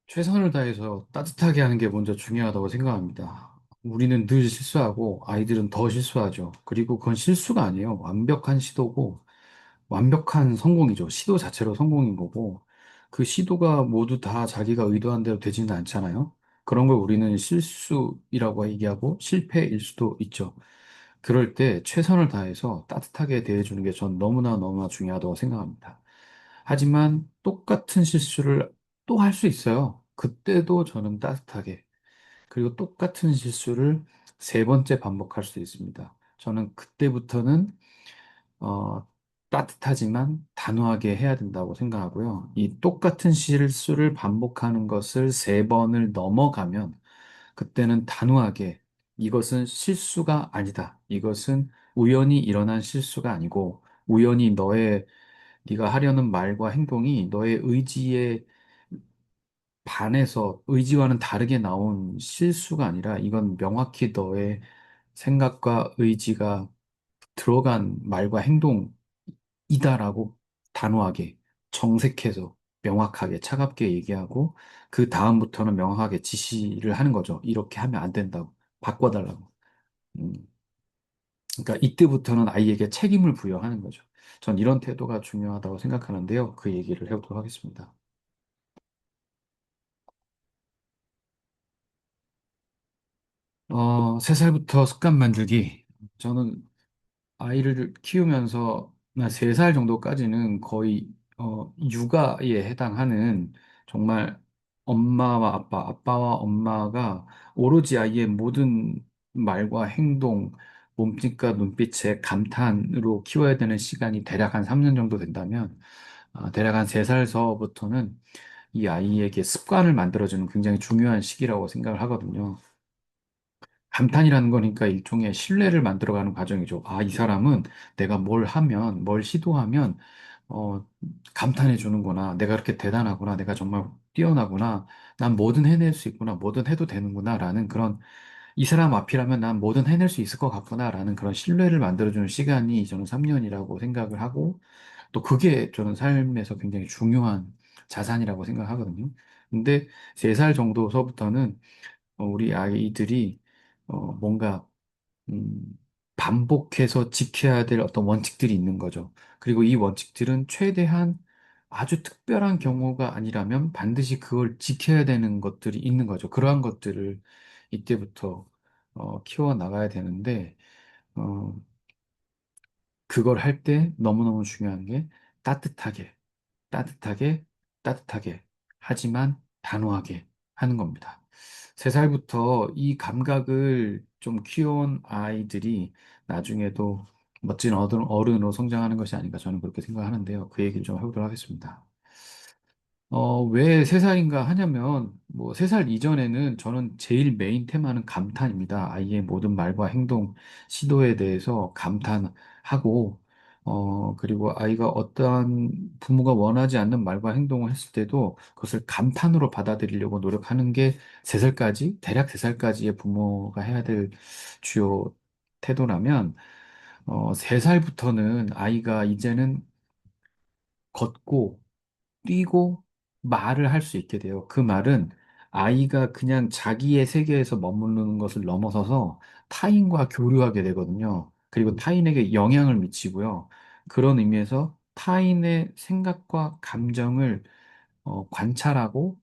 최선을 다해서 따뜻하게 하는 게 먼저 중요하다고 생각합니다. 우리는 늘 실수하고 아이들은 더 실수하죠. 그리고 그건 실수가 아니에요. 완벽한 시도고 완벽한 성공이죠. 시도 자체로 성공인 거고 그 시도가 모두 다 자기가 의도한 대로 되지는 않잖아요. 그런 걸 우리는 실수이라고 얘기하고 실패일 수도 있죠. 그럴 때 최선을 다해서 따뜻하게 대해주는 게 전 너무나 너무나 중요하다고 생각합니다. 하지만 똑같은 실수를 또 할 수 있어요. 그때도 저는 따뜻하게. 그리고 똑같은 실수를 세 번째 반복할 수 있습니다. 저는 그때부터는 어, 따뜻하지만 단호하게 해야 된다고 생각하고요. 이 똑같은 실수를 반복하는 것을 세 번을 넘어가면 그때는 단호하게 이것은 실수가 아니다. 이것은 우연히 일어난 실수가 아니고 우연히 네가 하려는 말과 행동이 너의 의지에 반해서 의지와는 다르게 나온 실수가 아니라 이건 명확히 너의 생각과 의지가 들어간 말과 행동이다라고 단호하게 정색해서 명확하게 차갑게 얘기하고 그 다음부터는 명확하게 지시를 하는 거죠. 이렇게 하면 안 된다고 바꿔달라고. 음, 그러니까 이때부터는 아이에게 책임을 부여하는 거죠. 전 이런 태도가 중요하다고 생각하는데요. 그 얘기를 해보도록 하겠습니다. 3살부터 습관 만들기. 저는 아이를 키우면서 한 3살 정도까지는 거의 육아에 해당하는 정말 엄마와 아빠와 엄마가 오로지 아이의 모든 말과 행동, 몸짓과 눈빛의 감탄으로 키워야 되는 시간이 대략 한 3년 정도 된다면, 대략 한 3살서부터는 이 아이에게 습관을 만들어주는 굉장히 중요한 시기라고 생각을 하거든요. 감탄이라는 거니까 일종의 신뢰를 만들어가는 과정이죠. 아, 이 사람은 내가 뭘 하면, 뭘 시도하면, 어, 감탄해 주는구나. 내가 그렇게 대단하구나. 내가 정말 뛰어나구나. 난 뭐든 해낼 수 있구나. 뭐든 해도 되는구나. 라는 그런, 이 사람 앞이라면 난 뭐든 해낼 수 있을 것 같구나. 라는 그런 신뢰를 만들어주는 시간이 저는 3년이라고 생각을 하고, 또 그게 저는 삶에서 굉장히 중요한 자산이라고 생각하거든요. 근데 3살 정도서부터는 우리 아이들이 뭔가 음, 반복해서 지켜야 될 어떤 원칙들이 있는 거죠. 그리고 이 원칙들은 최대한 아주 특별한 경우가 아니라면 반드시 그걸 지켜야 되는 것들이 있는 거죠. 그러한 것들을 이때부터 키워 나가야 되는데 어, 그걸 할 때 너무너무 중요한 게 따뜻하게, 따뜻하게, 따뜻하게, 하지만 단호하게 하는 겁니다. 3살부터 이 감각을 좀 키워온 아이들이 나중에도 멋진 어른으로 성장하는 것이 아닌가 저는 그렇게 생각하는데요. 그 얘기를 좀 해보도록 하겠습니다. 왜 3살인가 하냐면, 뭐, 3살 이전에는 저는 제일 메인 테마는 감탄입니다. 아이의 모든 말과 행동, 시도에 대해서 감탄하고, 그리고 아이가 어떠한 부모가 원하지 않는 말과 행동을 했을 때도 그것을 감탄으로 받아들이려고 노력하는 게 3살까지, 대략 3살까지의 부모가 해야 될 주요 태도라면, 3살부터는 아이가 이제는 걷고, 뛰고 말을 할 수 있게 돼요. 그 말은 아이가 그냥 자기의 세계에서 머무르는 것을 넘어서서 타인과 교류하게 되거든요. 그리고 타인에게 영향을 미치고요. 그런 의미에서 타인의 생각과 감정을 관찰하고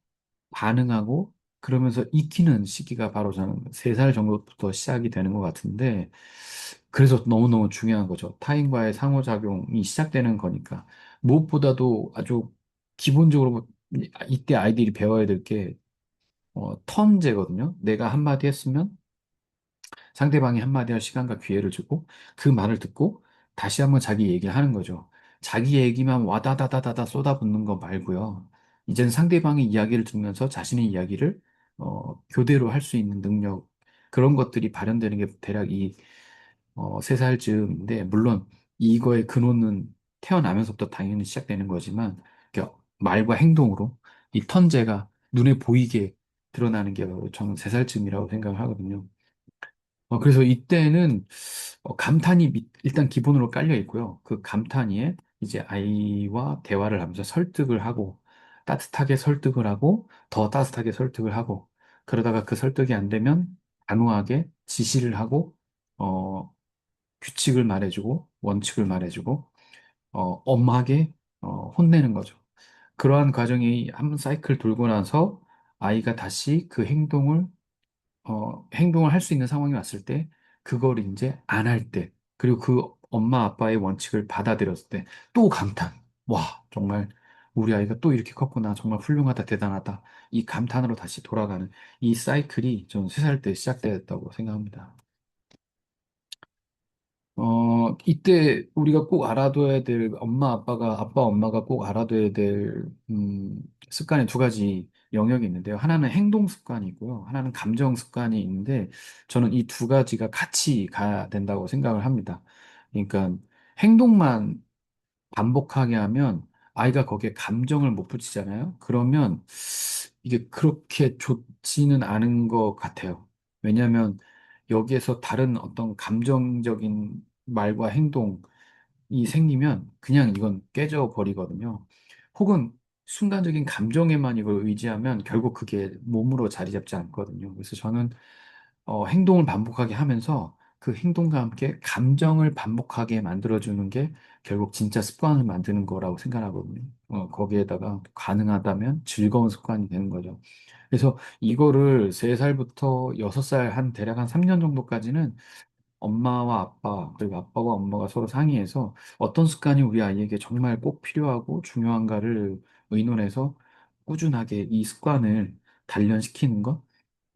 반응하고 그러면서 익히는 시기가 바로 저는 3살 정도부터 시작이 되는 것 같은데 그래서 너무너무 중요한 거죠. 타인과의 상호작용이 시작되는 거니까. 무엇보다도 아주 기본적으로 이때 아이들이 배워야 될 게 턴제거든요. 내가 한마디 했으면 상대방이 한마디 할 시간과 기회를 주고 그 말을 듣고 다시 한번 자기 얘기를 하는 거죠. 자기 얘기만 와다다다다다 쏟아붓는 거 말고요. 이제는 상대방의 이야기를 들으면서 자신의 이야기를 교대로 할 수 있는 능력 그런 것들이 발현되는 게 대략 이 3살쯤인데 물론 이거의 근원은 태어나면서부터 당연히 시작되는 거지만 이렇게 말과 행동으로 이 턴제가 눈에 보이게 드러나는 게 저는 3살쯤이라고 생각을 하거든요. 그래서 이때는 감탄이 일단 기본으로 깔려 있고요. 그 감탄 위에 이제 아이와 대화를 하면서 설득을 하고 따뜻하게 설득을 하고 더 따뜻하게 설득을 하고 그러다가 그 설득이 안 되면 단호하게 지시를 하고 어, 규칙을 말해주고 원칙을 말해주고 엄하게 혼내는 거죠. 그러한 과정이 한 사이클 돌고 나서 아이가 다시 그 행동을 할 수 있는 상황이 왔을 때, 그걸 이제 안 할 때, 그리고 그 엄마 아빠의 원칙을 받아들였을 때, 또 감탄. 와, 정말 우리 아이가 또 이렇게 컸구나. 정말 훌륭하다, 대단하다. 이 감탄으로 다시 돌아가는 이 사이클이 전 3살 때 시작되었다고 생각합니다. 이때 우리가 꼭 알아둬야 될, 아빠, 엄마가 꼭 알아둬야 될, 습관이 두 가지 영역이 있는데요. 하나는 행동 습관이 있고요. 하나는 감정 습관이 있는데, 저는 이 두 가지가 같이 가야 된다고 생각을 합니다. 그러니까, 행동만 반복하게 하면 아이가 거기에 감정을 못 붙이잖아요. 그러면 이게 그렇게 좋지는 않은 것 같아요. 왜냐하면 여기에서 다른 어떤 감정적인 말과 행동이 생기면 그냥 이건 깨져 버리거든요. 혹은 순간적인 감정에만 이걸 의지하면 결국 그게 몸으로 자리 잡지 않거든요. 그래서 저는 행동을 반복하게 하면서 그 행동과 함께 감정을 반복하게 만들어주는 게 결국 진짜 습관을 만드는 거라고 생각하거든요. 거기에다가 가능하다면 즐거운 습관이 되는 거죠. 그래서 이거를 3살부터 6살 한 대략 한 3년 정도까지는 엄마와 아빠, 그리고 아빠와 엄마가 서로 상의해서 어떤 습관이 우리 아이에게 정말 꼭 필요하고 중요한가를 의논해서 꾸준하게 이 습관을 단련시키는 것,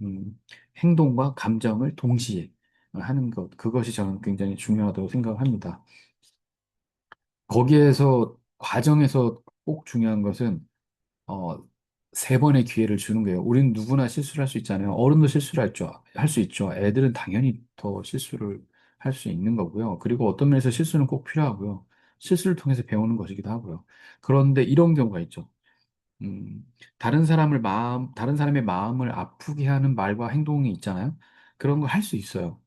음, 행동과 감정을 동시에 하는 것, 그것이 저는 굉장히 중요하다고 생각합니다. 거기에서, 과정에서 꼭 중요한 것은 어, 3번의 기회를 주는 거예요. 우리는 누구나 실수를 할 수 있잖아요. 어른도 실수를 할 수 있죠. 애들은 당연히 더 실수를 할 수 있는 거고요. 그리고 어떤 면에서 실수는 꼭 필요하고요. 실수를 통해서 배우는 것이기도 하고요. 그런데 이런 경우가 있죠. 음, 다른 사람의 마음을 아프게 하는 말과 행동이 있잖아요. 그런 걸 할 수 있어요.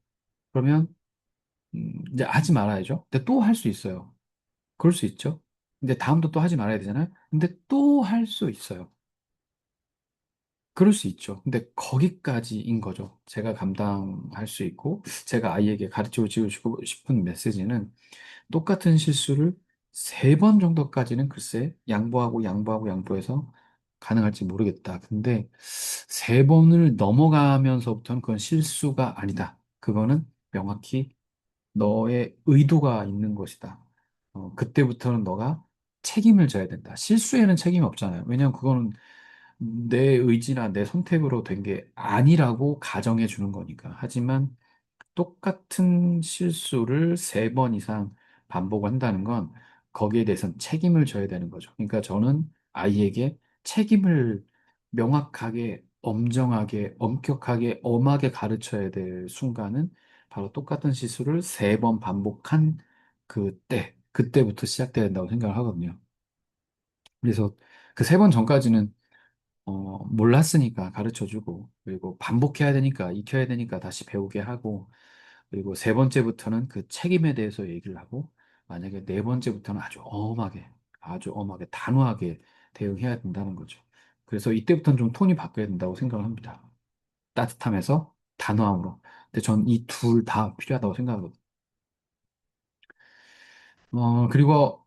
그러면, 이제 하지 말아야죠. 근데 또 할 수 있어요. 그럴 수 있죠. 근데 다음도 또 하지 말아야 되잖아요. 근데 또 할 수 있어요. 그럴 수 있죠. 근데 거기까지인 거죠. 제가 감당할 수 있고, 제가 아이에게 가르쳐 주고 싶은 메시지는 똑같은 실수를 3번 정도까지는 글쎄, 양보해서 가능할지 모르겠다. 근데 3번을 넘어가면서부터는 그건 실수가 아니다. 그거는 명확히 너의 의도가 있는 것이다. 그때부터는 너가 책임을 져야 된다. 실수에는 책임이 없잖아요. 왜냐하면 그거는 내 의지나 내 선택으로 된 게 아니라고 가정해 주는 거니까. 하지만 똑같은 실수를 3번 이상 반복한다는 건 거기에 대해서는 책임을 져야 되는 거죠. 그러니까 저는 아이에게 책임을 명확하게, 엄정하게, 엄격하게, 엄하게 가르쳐야 될 순간은 바로 똑같은 실수를 3번 반복한 그때부터 시작돼야 된다고 생각을 하거든요. 그래서 그 3번 전까지는 몰랐으니까 가르쳐 주고, 그리고 반복해야 되니까, 익혀야 되니까 다시 배우게 하고, 그리고 3번째부터는 그 책임에 대해서 얘기를 하고, 만약에 4번째부터는 아주 엄하게, 단호하게 대응해야 된다는 거죠. 그래서 이때부터는 좀 톤이 바뀌어야 된다고 생각을 합니다. 따뜻함에서 단호함으로. 근데 전 이 둘 다 필요하다고 생각하거든요. 그리고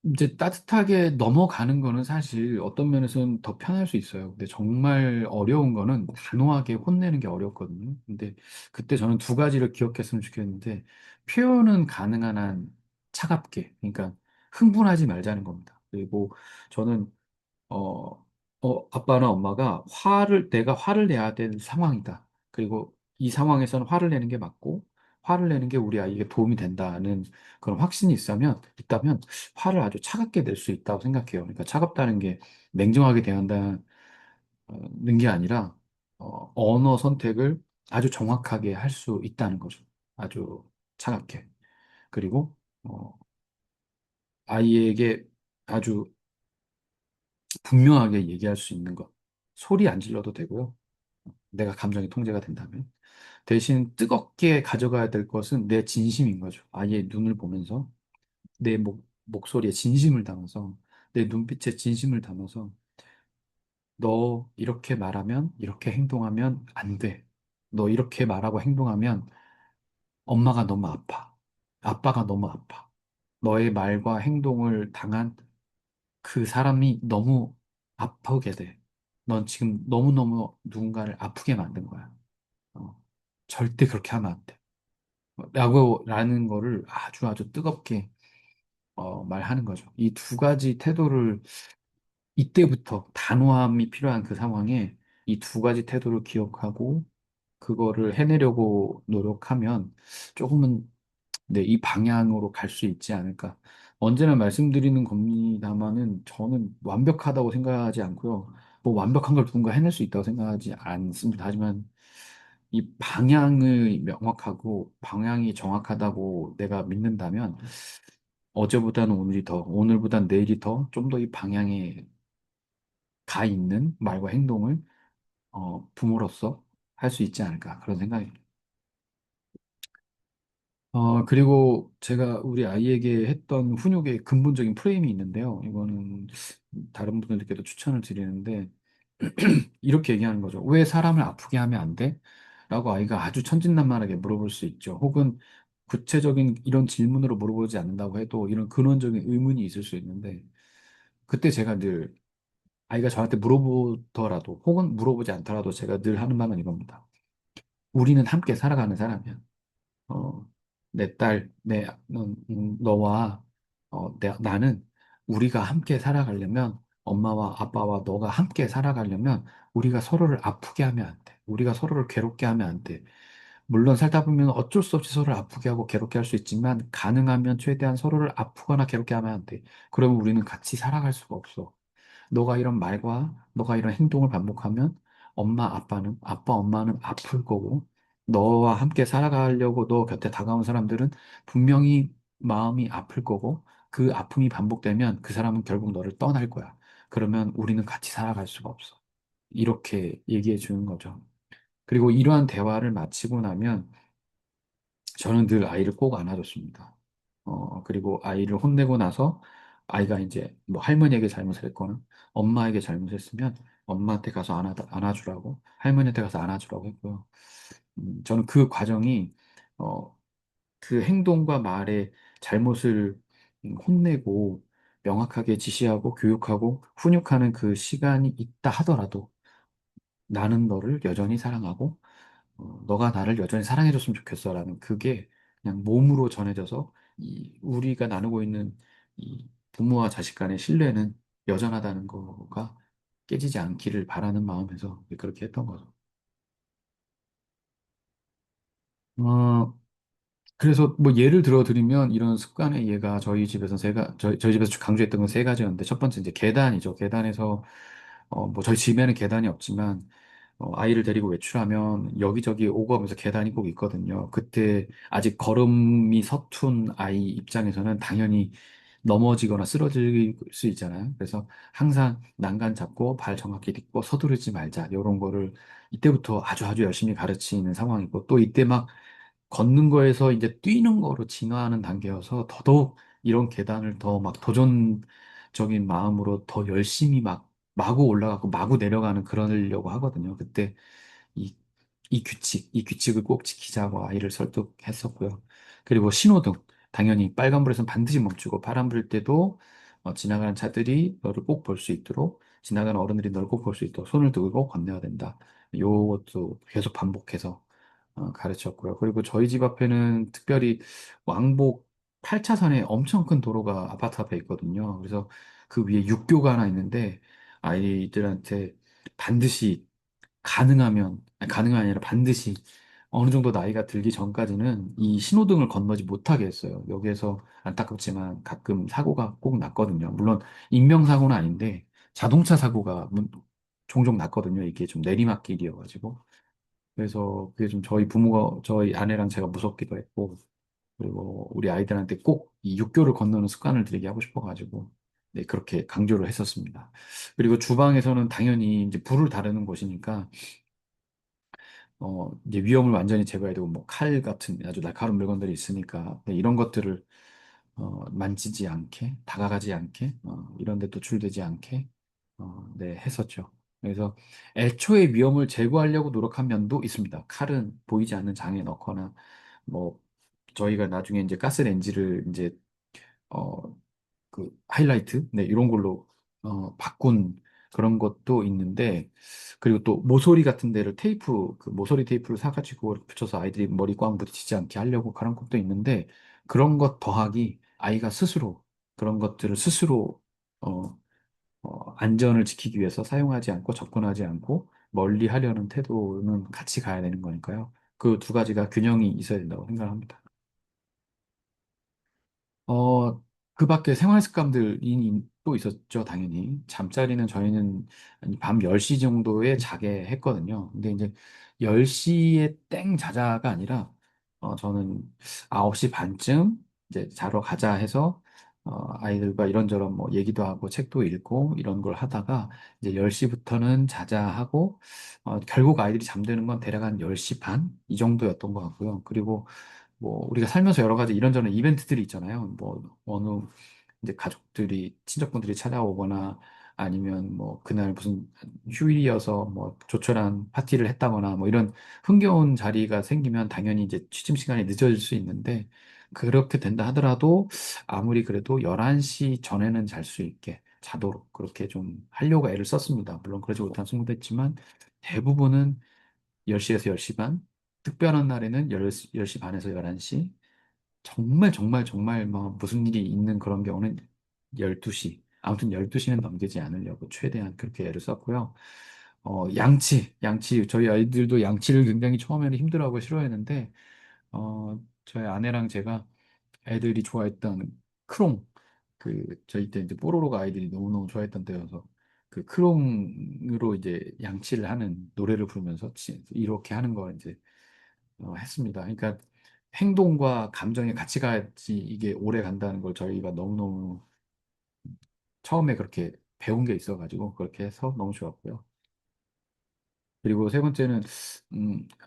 이제 따뜻하게 넘어가는 거는 사실 어떤 면에서는 더 편할 수 있어요. 근데 정말 어려운 거는 단호하게 혼내는 게 어렵거든요. 근데 그때 저는 두 가지를 기억했으면 좋겠는데, 표현은 가능한 한 차갑게, 그러니까 흥분하지 말자는 겁니다. 그리고 저는 아빠나 엄마가 내가 화를 내야 되는 상황이다. 그리고 이 상황에서는 화를 내는 게 맞고, 화를 내는 게 우리 아이에게 도움이 된다는 그런 확신이 있다면, 화를 아주 차갑게 낼 수 있다고 생각해요. 그러니까 차갑다는 게 냉정하게 대한다는 게 아니라, 언어 선택을 아주 정확하게 할 수 있다는 거죠. 아주 차갑게. 그리고, 어, 아이에게 아주 분명하게 얘기할 수 있는 것. 소리 안 질러도 되고요. 내가 감정이 통제가 된다면. 대신 뜨겁게 가져가야 될 것은 내 진심인 거죠. 아이의 눈을 보면서 내 목소리에 진심을 담아서 내 눈빛에 진심을 담아서 너 이렇게 말하면, 이렇게 행동하면 안 돼. 너 이렇게 말하고 행동하면 엄마가 너무 아파. 아빠가 너무 아파. 너의 말과 행동을 당한 그 사람이 너무 아프게 돼. 넌 지금 너무너무 누군가를 아프게 만든 거야. 어, 절대 그렇게 하면 안 돼. 라는 거를 아주 아주 뜨겁게 말하는 거죠. 이 두 가지 태도를 이때부터 단호함이 필요한 그 상황에 이 두 가지 태도를 기억하고 그거를 해내려고 노력하면 조금은 네, 이 방향으로 갈 수 있지 않을까. 언제나 말씀드리는 겁니다만은 저는 완벽하다고 생각하지 않고요. 뭐 완벽한 걸 누군가 해낼 수 있다고 생각하지 않습니다. 하지만 이 방향을 명확하고 방향이 정확하다고 내가 믿는다면 어제보다는 오늘이 더, 오늘보다는 내일이 더 좀 더 이 방향에 가 있는 말과 행동을 부모로서 할 수 있지 않을까 그런 생각입니다. 그리고 제가 우리 아이에게 했던 훈육의 근본적인 프레임이 있는데요. 이거는 다른 분들께도 추천을 드리는데, 이렇게 얘기하는 거죠. 왜 사람을 아프게 하면 안 돼? 라고 아이가 아주 천진난만하게 물어볼 수 있죠. 혹은 구체적인 이런 질문으로 물어보지 않는다고 해도 이런 근원적인 의문이 있을 수 있는데, 그때 제가 늘 아이가 저한테 물어보더라도, 혹은 물어보지 않더라도 제가 늘 하는 말은 이겁니다. 우리는 함께 살아가는 사람이야. 어, 내 딸, 너와 나는 우리가 함께 살아가려면 엄마와 아빠와 너가 함께 살아가려면 우리가 서로를 아프게 하면 안 돼. 우리가 서로를 괴롭게 하면 안 돼. 물론 살다 보면 어쩔 수 없이 서로를 아프게 하고 괴롭게 할 수 있지만 가능하면 최대한 서로를 아프거나 괴롭게 하면 안 돼. 그러면 우리는 같이 살아갈 수가 없어. 너가 이런 말과 너가 이런 행동을 반복하면 아빠, 엄마는 아플 거고, 너와 함께 살아가려고 너 곁에 다가온 사람들은 분명히 마음이 아플 거고, 그 아픔이 반복되면 그 사람은 결국 너를 떠날 거야. 그러면 우리는 같이 살아갈 수가 없어. 이렇게 얘기해 주는 거죠. 그리고 이러한 대화를 마치고 나면 저는 늘 아이를 꼭 안아줬습니다. 그리고 아이를 혼내고 나서 아이가 이제 뭐 할머니에게 잘못을 했거나 엄마에게 잘못했으면 엄마한테 가서 안아주라고 할머니한테 가서 안아주라고 했고요. 저는 그 과정이 어, 그 행동과 말의 잘못을 혼내고 명확하게 지시하고 교육하고 훈육하는 그 시간이 있다 하더라도 나는 너를 여전히 사랑하고 너가 나를 여전히 사랑해줬으면 좋겠어라는 그게 그냥 몸으로 전해져서 우리가 나누고 있는 이 부모와 자식 간의 신뢰는 여전하다는 거가 깨지지 않기를 바라는 마음에서 그렇게 했던 거죠. 어, 그래서 뭐 예를 들어 드리면 이런 습관의 예가 저희 집에서 강조했던 건 세 가지였는데 첫 번째 이제 계단이죠. 계단에서 뭐 저희 집에는 계단이 없지만 아이를 데리고 외출하면 여기저기 오고 가면서 계단이 꼭 있거든요. 그때 아직 걸음이 서툰 아이 입장에서는 당연히 넘어지거나 쓰러질 수 있잖아요. 그래서 항상 난간 잡고 발 정확히 딛고 서두르지 말자. 이런 거를 이때부터 아주 아주 열심히 가르치는 상황이고 또 이때 막 걷는 거에서 이제 뛰는 거로 진화하는 단계여서 더더욱 이런 계단을 더 막 도전적인 마음으로 더 열심히 막 마구 올라가고 마구 내려가는 그러려고 하거든요. 그때 이, 이 규칙을 꼭 지키자고 아이를 설득했었고요. 그리고 신호등. 당연히 빨간불에서는 반드시 멈추고 파란불 때도 지나가는 차들이 너를 꼭 볼 수 있도록 지나가는 어른들이 너를 꼭 볼 수 있도록 손을 들고 건너야 된다. 요것도 계속 반복해서 가르쳤고요. 그리고 저희 집 앞에는 특별히 왕복 8차선에 엄청 큰 도로가 아파트 앞에 있거든요. 그래서 그 위에 육교가 하나 있는데 아이들한테 반드시 가능한 아니라 반드시 어느 정도 나이가 들기 전까지는 이 신호등을 건너지 못하게 했어요. 여기에서 안타깝지만 가끔 사고가 꼭 났거든요. 물론 인명사고는 아닌데 자동차 사고가 종종 났거든요. 이게 좀 내리막길이어가지고. 그래서 그게 좀 저희 아내랑 제가 무섭기도 했고, 그리고 우리 아이들한테 꼭 이 육교를 건너는 습관을 들이게 하고 싶어가지고, 네, 그렇게 강조를 했었습니다. 그리고 주방에서는 당연히 이제 불을 다루는 곳이니까, 이제 위험을 완전히 제거해야 되고, 뭐, 칼 같은 아주 날카로운 물건들이 있으니까, 네, 이런 것들을, 만지지 않게, 다가가지 않게, 이런 데 노출되지 않게, 네, 했었죠. 그래서 애초에 위험을 제거하려고 노력한 면도 있습니다. 칼은 보이지 않는 장에 넣거나 뭐 저희가 나중에 이제 가스레인지를 이제 어 그 하이라이트 네 이런 걸로 바꾼 그런 것도 있는데 그리고 또 모서리 같은 데를 테이프 그 모서리 테이프를 사가지고 이렇게 붙여서 아이들이 머리 꽝 부딪히지 않게 하려고 그런 것도 있는데 그런 것 더하기 아이가 스스로 그런 것들을 스스로 어, 안전을 지키기 위해서 사용하지 않고 접근하지 않고 멀리 하려는 태도는 같이 가야 되는 거니까요. 그 두 가지가 균형이 있어야 된다고 생각합니다. 어, 그 밖에 생활 습관들이 또 있었죠, 당연히. 잠자리는 저희는 밤 10시 정도에 자게 했거든요. 근데 이제 10시에 땡 자자가 아니라, 저는 9시 반쯤 이제 자러 가자 해서, 아이들과 이런저런 뭐 얘기도 하고 책도 읽고 이런 걸 하다가 이제 10시부터는 자자 하고, 결국 아이들이 잠드는 건 대략 한 10시 반? 이 정도였던 것 같고요. 그리고 뭐 우리가 살면서 여러 가지 이런저런 이벤트들이 있잖아요. 뭐 어느 이제 가족들이 친척분들이 찾아오거나 아니면 뭐 그날 무슨 휴일이어서 뭐 조촐한 파티를 했다거나 뭐 이런 흥겨운 자리가 생기면 당연히 이제 취침 시간이 늦어질 수 있는데 그렇게 된다 하더라도 아무리 그래도 11시 전에는 잘 수 있게 자도록 그렇게 좀 하려고 애를 썼습니다. 물론 그러지 못한 친구도 있지만 대부분은 10시에서 10시 반, 특별한 날에는 10시 반에서 11시, 정말 정말 정말 뭐 무슨 일이 있는 그런 경우는 12시. 아무튼 12시는 넘기지 않으려고 최대한 그렇게 애를 썼고요. 양치. 저희 아이들도 양치를 굉장히 처음에는 힘들어하고 싫어했는데, 저희 아내랑 제가 애들이 좋아했던 크롱, 저희 때 이제 뽀로로가 아이들이 너무너무 좋아했던 때여서, 그 크롱으로 이제 양치를 하는 노래를 부르면서 이렇게 하는 거 이제 했습니다. 그러니까 행동과 감정이 같이 가야지 이게 오래 간다는 걸 저희가 너무너무 처음에 그렇게 배운 게 있어가지고 그렇게 해서 너무 좋았고요. 그리고 세 번째는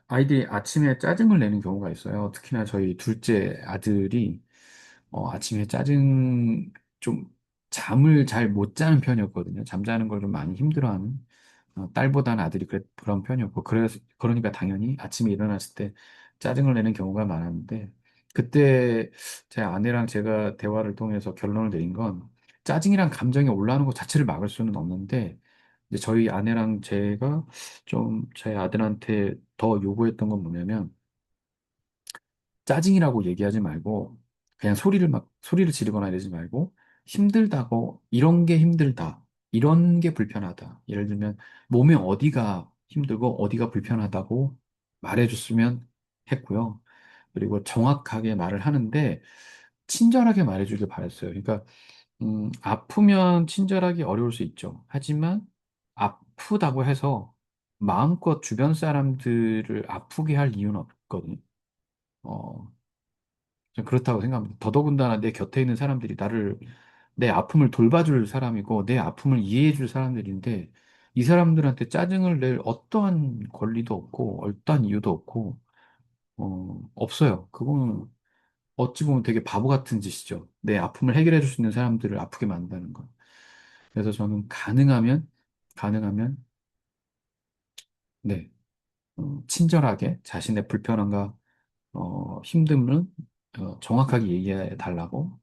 아이들이 아침에 짜증을 내는 경우가 있어요. 특히나 저희 둘째 아들이 아침에 좀 잠을 잘 못 자는 편이었거든요. 잠자는 걸 좀 많이 힘들어하는 딸보다는 아들이 그런 편이었고 그래서 그러니까 당연히 아침에 일어났을 때 짜증을 내는 경우가 많았는데 그때 제 아내랑 제가 대화를 통해서 결론을 내린 건 짜증이란 감정이 올라오는 것 자체를 막을 수는 없는데 이제 저희 아내랑 제가 좀 제 아들한테 더 요구했던 건 뭐냐면 짜증이라고 얘기하지 말고 그냥 소리를 지르거나 이러지 말고 힘들다고 이런 게 힘들다. 이런 게 불편하다. 예를 들면 몸에 어디가 힘들고 어디가 불편하다고 말해줬으면 했고요. 그리고 정확하게 말을 하는데 친절하게 말해주길 바랬어요. 그러니까 아프면 친절하기 어려울 수 있죠. 하지만 아프다고 해서 마음껏 주변 사람들을 아프게 할 이유는 없거든요. 어, 저는 그렇다고 생각합니다. 더더군다나 내 곁에 있는 사람들이 내 아픔을 돌봐줄 사람이고, 내 아픔을 이해해줄 사람들인데, 이 사람들한테 짜증을 낼 어떠한 권리도 없고, 어떠한 이유도 없고, 없어요. 그거는 어찌 보면 되게 바보 같은 짓이죠. 내 아픔을 해결해줄 수 있는 사람들을 아프게 만드는 건. 그래서 저는 가능하면, 네, 친절하게 자신의 불편함과, 힘듦을 정확하게 얘기해 달라고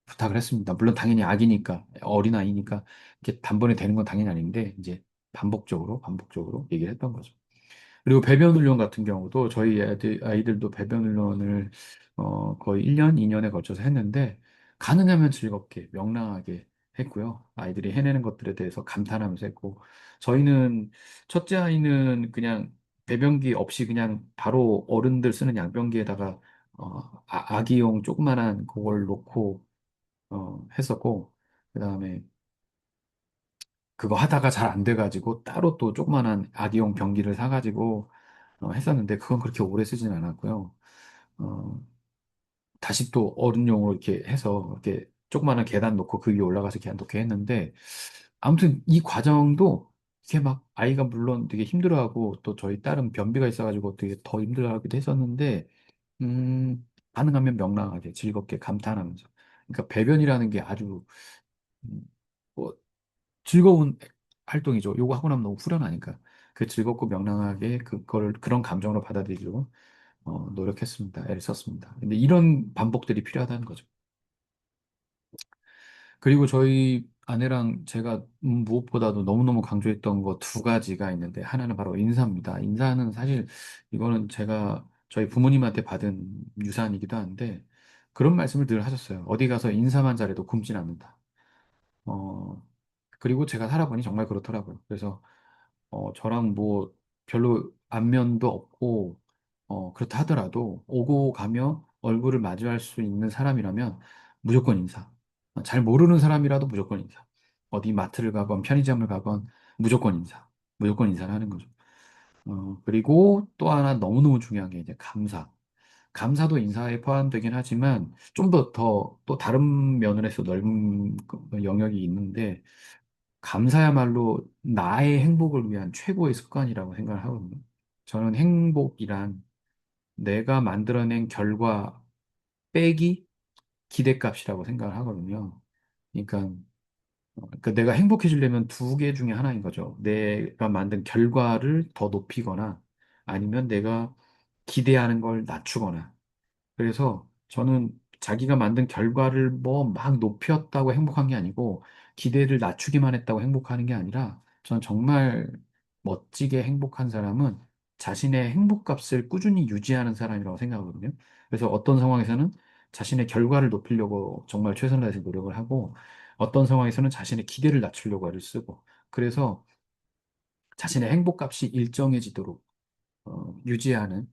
부탁을 했습니다. 물론 당연히 아기니까, 어린아이니까, 이렇게 단번에 되는 건 당연히 아닌데, 이제 반복적으로 얘기를 했던 거죠. 그리고 배변 훈련 같은 경우도 저희 아이들도 배변 훈련을 거의 1년, 2년에 걸쳐서 했는데, 가능하면 즐겁게, 명랑하게 했고요. 아이들이 해내는 것들에 대해서 감탄하면서 했고, 저희는, 첫째 아이는 그냥 배변기 없이 그냥 바로 어른들 쓰는 양변기에다가 아기용 조그만한 그걸 놓고 했었고, 그 다음에 그거 하다가 잘 안 돼가지고 따로 또 조그만한 아기용 변기를 사가지고 했었는데, 그건 그렇게 오래 쓰진 않았고요. 어, 다시 또 어른용으로 이렇게 해서 이렇게 조그만한 계단 놓고 그 위에 올라가서 이렇게 놓게 했는데, 아무튼 이 과정도 이렇게 막 아이가 물론 되게 힘들어하고 또 저희 딸은 변비가 있어가지고 되게 더 힘들어하기도 했었는데, 가능하면 명랑하게 즐겁게 감탄하면서. 그러니까 배변이라는 게 아주 음, 뭐 즐거운 활동이죠. 요거 하고 나면 너무 후련하니까. 그 즐겁고 명랑하게 그걸 그런 감정으로 받아들이려고 노력했습니다. 애를 썼습니다. 근데 이런 반복들이 필요하다는 거죠. 그리고 저희 아내랑 제가 무엇보다도 너무너무 강조했던 거 두 가지가 있는데 하나는 바로 인사입니다. 인사는 사실 이거는 제가 저희 부모님한테 받은 유산이기도 한데 그런 말씀을 늘 하셨어요. 어디 가서 인사만 잘해도 굶진 않는다. 어, 그리고 제가 살아보니 정말 그렇더라고요. 그래서 저랑 뭐 별로 안면도 없고 그렇다 하더라도 오고 가며 얼굴을 마주할 수 있는 사람이라면 무조건 인사. 잘 모르는 사람이라도 무조건 인사. 어디 마트를 가건 편의점을 가건 무조건 인사. 무조건 인사를 하는 거죠. 그리고 또 하나 너무너무 중요한 게 이제 감사. 감사도 인사에 포함되긴 하지만 좀 더 또 다른 면에서 넓은 그 영역이 있는데 감사야말로 나의 행복을 위한 최고의 습관이라고 생각을 하거든요. 저는 행복이란 내가 만들어낸 결과 빼기 기대값이라고 생각을 하거든요. 그러니까, 그러니까 내가 행복해지려면 두 개 중에 하나인 거죠. 내가 만든 결과를 더 높이거나 아니면 내가 기대하는 걸 낮추거나. 그래서 저는 자기가 만든 결과를 뭐 막 높였다고 행복한 게 아니고 기대를 낮추기만 했다고 행복하는 게 아니라 저는 정말 멋지게 행복한 사람은 자신의 행복값을 꾸준히 유지하는 사람이라고 생각하거든요. 그래서 어떤 상황에서는 자신의 결과를 높이려고 정말 최선을 다해서 노력을 하고 어떤 상황에서는 자신의 기대를 낮추려고 애를 쓰고 그래서 자신의 행복값이 일정해지도록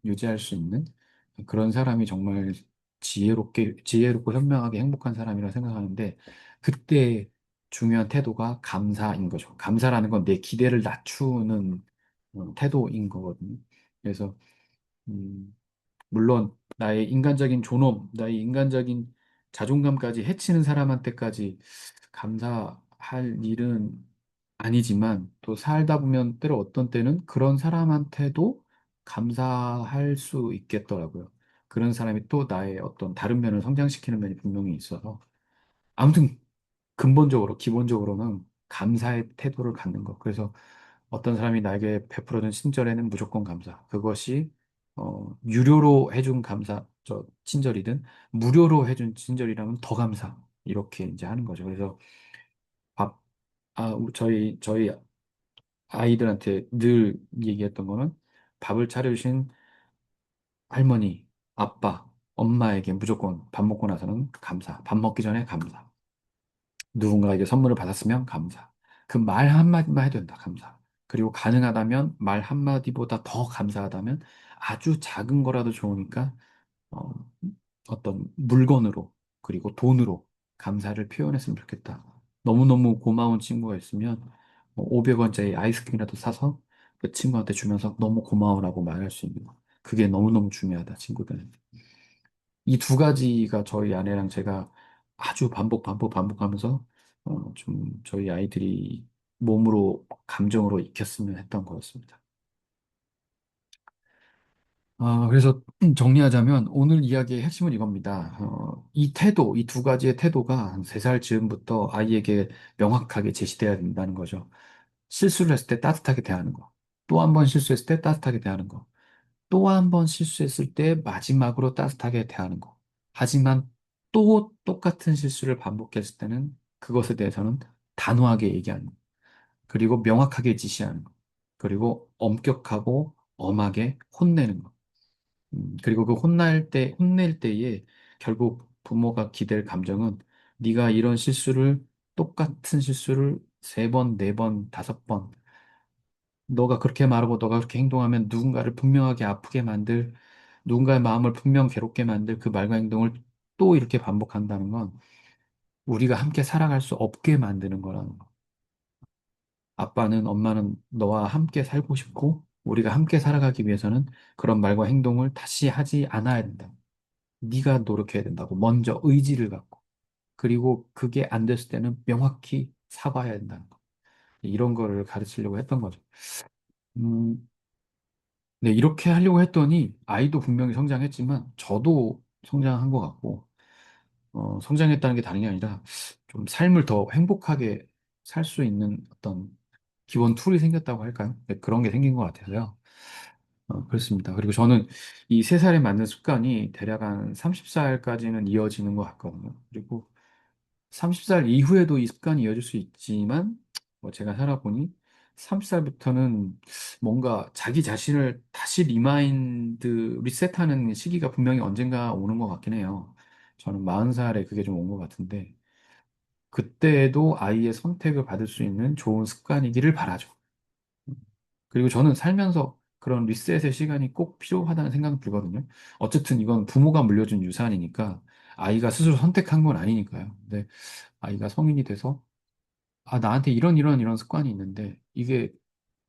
유지할 수 있는 그런 사람이 정말 지혜롭고 현명하게 행복한 사람이라 생각하는데, 그때 중요한 태도가 감사인 거죠. 감사라는 건 내 기대를 낮추는 태도인 거거든요. 그래서, 음, 물론 나의 인간적인 존엄, 나의 인간적인 자존감까지 해치는 사람한테까지 감사할 일은 아니지만 또 살다 보면 때로 어떤 때는 그런 사람한테도 감사할 수 있겠더라고요. 그런 사람이 또 나의 어떤 다른 면을 성장시키는 면이 분명히 있어서 아무튼 근본적으로 기본적으로는 감사의 태도를 갖는 것. 그래서 어떤 사람이 나에게 베풀어준 친절에는 무조건 감사. 그것이 유료로 해준 감사, 친절이든 무료로 해준 친절이라면 더 감사. 이렇게 이제 하는 거죠. 그래서 밥, 저희 아이들한테 늘 얘기했던 거는 밥을 차려주신 할머니, 아빠, 엄마에게 무조건 밥 먹고 나서는 감사. 밥 먹기 전에 감사. 누군가에게 선물을 받았으면 감사. 그 말 한마디만 해도 된다, 감사. 그리고 가능하다면 말 한마디보다 더 감사하다면 아주 작은 거라도 좋으니까 어, 어떤 물건으로 그리고 돈으로 감사를 표현했으면 좋겠다. 너무너무 고마운 친구가 있으면 500원짜리 아이스크림이라도 사서 그 친구한테 주면서 너무 고마워라고 말할 수 있는 거. 그게 너무너무 중요하다, 친구들은. 이 두 가지가 저희 아내랑 제가 아주 반복하면서 좀 저희 아이들이 몸으로, 감정으로 익혔으면 했던 거였습니다. 그래서 정리하자면 오늘 이야기의 핵심은 이겁니다. 이 태도, 이 두 가지의 태도가 한 3살 즈음부터 아이에게 명확하게 제시돼야 된다는 거죠. 실수를 했을 때 따뜻하게 대하는 거. 또 한 번 실수했을 때 따뜻하게 대하는 거. 또 한 번 실수했을 때 마지막으로 따뜻하게 대하는 거. 하지만 또 똑같은 실수를 반복했을 때는 그것에 대해서는 단호하게 얘기하는 거. 그리고 명확하게 지시하는 거. 그리고 엄격하고 엄하게 혼내는 거. 그리고 그 혼낼 때에 결국 부모가 기댈 감정은 네가 이런 실수를, 똑같은 실수를 3번, 4번, 5번, 너가 그렇게 말하고 너가 그렇게 행동하면 누군가를 분명하게 아프게 만들, 누군가의 마음을 분명 괴롭게 만들 그 말과 행동을 또 이렇게 반복한다는 건 우리가 함께 살아갈 수 없게 만드는 거라는 거. 아빠는, 엄마는 너와 함께 살고 싶고 우리가 함께 살아가기 위해서는 그런 말과 행동을 다시 하지 않아야 된다. 네가 노력해야 된다고 먼저 의지를 갖고 그리고 그게 안 됐을 때는 명확히 사과해야 된다는 거. 이런 거를 가르치려고 했던 거죠. 음, 네, 이렇게 하려고 했더니 아이도 분명히 성장했지만 저도 성장한 것 같고 성장했다는 게 다른 게 아니라 좀 삶을 더 행복하게 살 수 있는 어떤 기본 툴이 생겼다고 할까요? 네, 그런 게 생긴 것 같아서요. 그렇습니다. 그리고 저는 이 3살에 맞는 습관이 대략 한 30살까지는 이어지는 것 같거든요. 그리고 30살 이후에도 이 습관이 이어질 수 있지만, 뭐 제가 살아보니 30살부터는 뭔가 자기 자신을 다시 리셋하는 시기가 분명히 언젠가 오는 것 같긴 해요. 저는 40살에 그게 좀 온 것 같은데, 그때에도 아이의 선택을 받을 수 있는 좋은 습관이기를 바라죠. 그리고 저는 살면서 그런 리셋의 시간이 꼭 필요하다는 생각이 들거든요. 어쨌든 이건 부모가 물려준 유산이니까 아이가 스스로 선택한 건 아니니까요. 근데 아이가 성인이 돼서 아, 나한테 이런 습관이 있는데 이게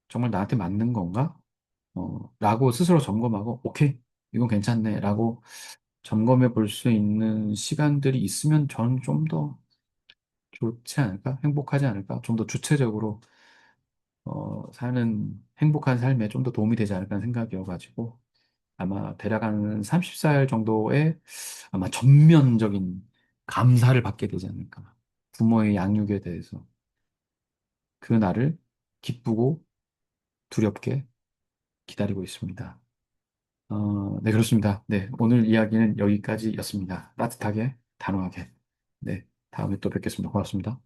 정말 나한테 맞는 건가? 라고 스스로 점검하고 오케이, 이건 괜찮네 라고 점검해 볼 수 있는 시간들이 있으면 저는 좀 더 좋지 않을까? 행복하지 않을까? 좀 더 주체적으로 사는 행복한 삶에 좀 더 도움이 되지 않을까 하는 생각이어가지고 아마 대략 한 30살 정도의 아마 전면적인 감사를 받게 되지 않을까. 부모의 양육에 대해서 그 날을 기쁘고 두렵게 기다리고 있습니다. 네, 그렇습니다. 네, 오늘 이야기는 여기까지였습니다. 따뜻하게, 단호하게. 네, 다음에 또 뵙겠습니다. 고맙습니다.